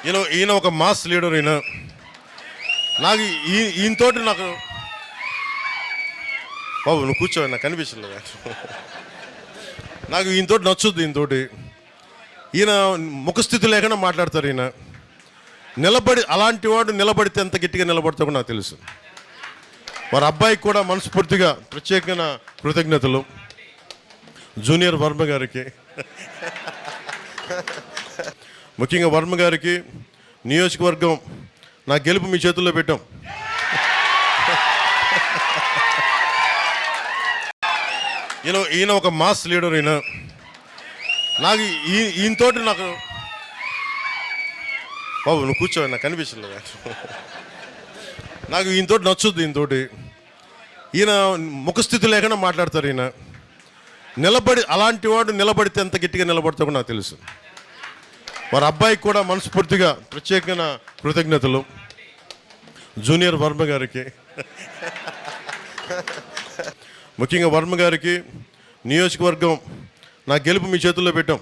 ఈయన ఒక mass leader. నాకు ఈయనతోటి నాకు బాబు నువ్వు కూర్చో, నాకు కనిపించలేదు. నాకు ఈయనతోటి నచ్చుద్ది. ఈయన ముఖస్థితి లేకుండా మాట్లాడతారు. ఈయన నిలబడి అలాంటి వాడు నిలబడితే ఎంత గట్టిగా నిలబడతాడో నాకు తెలుసు. వారి అబ్బాయికి కూడా మనస్ఫూర్తిగా ప్రత్యేకమైన కృతజ్ఞతలు. జూనియర్ వర్మ గారికి, ముఖ్యంగా వర్మ గారికి నియోజకవర్గం నా గెలుపు మీ చేతుల్లో పెట్టాం. ఈయన ఒక మాస్ లీడర్. నాకు ఈయనతోటి నాకు బాబు నువ్వు కూర్చో, నాకు కనిపించలేదు. నాకు ఈయనతోటి నచ్చుద్ది. ఈయన ముఖస్థితి లేకుండా మాట్లాడతారు. ఈయన నిలబడి అలాంటి వాడు నిలబడితే ఎంత గట్టిగా నిలబడతాడో నాకు తెలుసు. వారి అబ్బాయికి కూడా మనస్ఫూర్తిగా ప్రత్యేకమైన కృతజ్ఞతలు. జూనియర్ వర్మ గారికి, ముఖ్యంగా వర్మ గారికి నియోజకవర్గం నా గెలుపు మీ చేతుల్లో పెట్టాం.